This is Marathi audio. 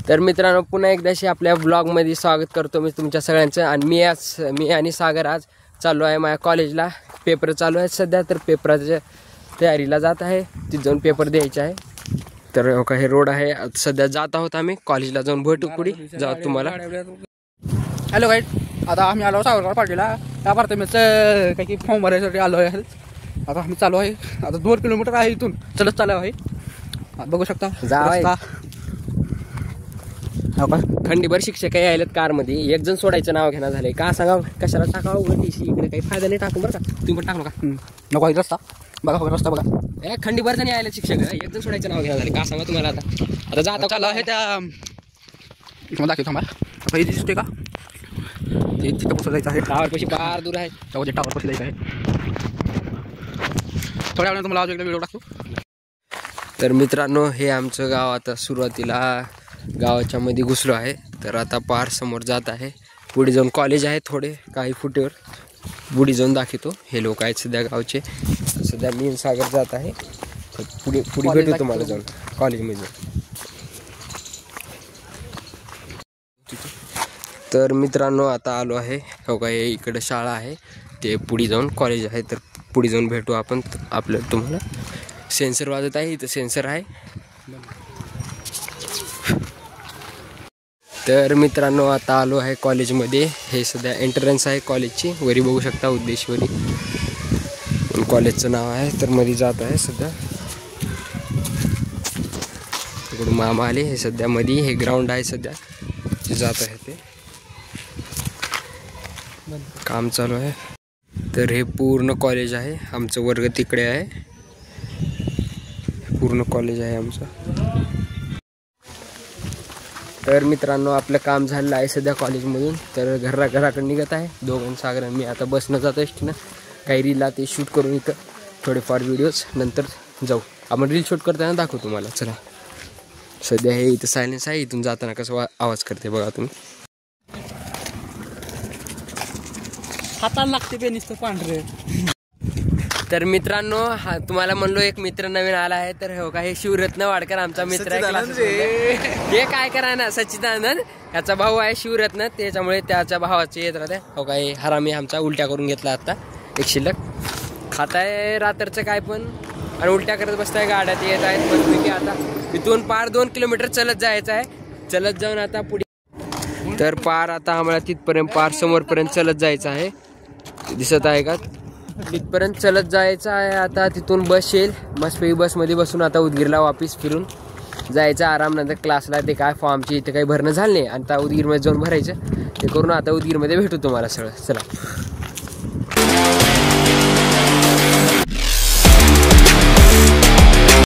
तर मित्रांनो पुन्हा एकदाशी आपल्या ब्लॉगमध्ये स्वागत करतो मी तुमच्या सगळ्यांचं. आणि मी आणि सागर आज चालू आहे माझ्या कॉलेजला. पेपर चालू आहेत सध्या, तर पेपराच्या तयारीला जात आहे. तिथे जाऊन पेपर द्यायचे आहे. तर हे रोड आहे, सध्या जात आहोत आम्ही कॉलेजला. जाऊन भेटू पुढे जाऊ तुम्हाला. हॅलो गाईड, आता आम्ही आलो सावरगाव पार्टीला. त्या प्राथमिकचं काही फॉर्म भरायसाठी आलो आहे. आता आम्ही चालू आहे. आता 2 किलोमीटर आहे इथून चलत चालू आहे. बघू शकता जा. खंडीभर शिक्षक यायलेत कारमध्ये. एक जण सोडायचं नाव घेणं झालंय. का सांगा, कशाला टाकावं टीसी? इकडे काही फायदा नाही टाकू बरं का. तुम्ही पण टाकू नका. नको आहे रस्ता बघा, रस्ता बघा. खंडीभर जण यायला शिक्षक, एक जण सोडायचं नाव घेणं झालं. का सांगा तुम्हाला. आता जाता चालू आहे त्या दाखवतो थांबा. दिसते का तिथं कसं जायचं आहे. टावरपाशी फार दूर आहे. टावरपाशी जायचं आहे. थोड्या वेळानं तुम्हाला अजून व्हिडिओ टाकतो. तर मित्रांनो, हे आमचं गाव आता सुरुवातीला गावाच्या मध्ये घुसलो आहे. तर आता पार समोर जात आहे. पुढे जाऊन कॉलेज आहे, थोडे काही फुटेवर पुढे जाऊन दाखवतो. हे लोक आहेत सध्या गावचे. सध्या मी सागर जात आहे. पुढे भेटू तुम्हाला जाऊन कॉलेजमध्ये. तर मित्रांनो आता आलो आहे. हो का, हे इकडे शाळा आहे, ते पुढे जाऊन कॉलेज आहे. तर पुढे जाऊन भेटू आपण. आपलं तुम्हाला सेन्सर वाजत आहे, इथं सेन्सर आहे. तर मित्रांनो आता आलो आहे कॉलेजमध्ये. हे सध्या एंट्रन्स आहे कॉलेजची. वरी बघू शकता उद्देशवरी कॉलेजचं नाव आहे. तर मध्ये जात आहे सध्या. इकडून मामा आले. हे सध्या मध्ये हे ग्राउंड आहे सध्या, ते जात आहे. ते काम चालू आहे. तर हे पूर्ण कॉलेज आहे. आमचं वर्ग तिकडे आहे. पूर्ण कॉलेज आहे आमचं. तर मित्रांनो आपलं काम झालेलं आहे सध्या कॉलेजमधून. तर घराकडे निघत आहे. दोघं सागर मी आता बसनं जातो एसटीनं. काही रीलला ते शूट करून इथं थोडेफार व्हिडिओज नंतर जाऊ. आपण रील शूट करताना दाखवू तुम्हाला. चला, सध्या हे इथं सायलेन्स आहे. इथून जाताना कसं आवाज करते बघा तुम्ही. हाताला लागते पे नुसतं पांढरे. तर मित्रांनो तुम्हाला म्हणलो एक मित्र नवीन आला आहे. तर हो का, हे शिवरत्न वाडकर आमचा मित्र आहे. हे काय करा ना, सच्चिदानंद याचा भाऊ आहे शिवरत्न. त्याच्यामुळे त्याच्या भावाचे येत राहते. हो का, हे हरामी आमचा उलट्या करून घेतला आता. एक शिल्लक खाताय रात्रचं काय पण, आणि उलट्या करत बसताय. गाड्यात येत आहेत मस्तपैकी. आता इथून पार 2 किलोमीटर चलत जायचं आहे. चलत जाऊन आता पुढे. तर पार आता आम्हाला तिथपर्यंत पार समोरपर्यंत चलत जायचं आहे. दिसत आहे का, तिथपर्यंत चलत जायचं आहे. आता तिथून बस येईल. मस्तपैकी बसमध्ये बसून आता उदगीरला वापिस फिरून जायचं आराम. नंतर क्लासला ते काय फॉर्मची इथे काही भरणं झालं नाही. आता उदगीरमध्ये जाऊन भरायचं ते करून. आता उदगीरमध्ये भेटू तुम्हाला सगळं. चला.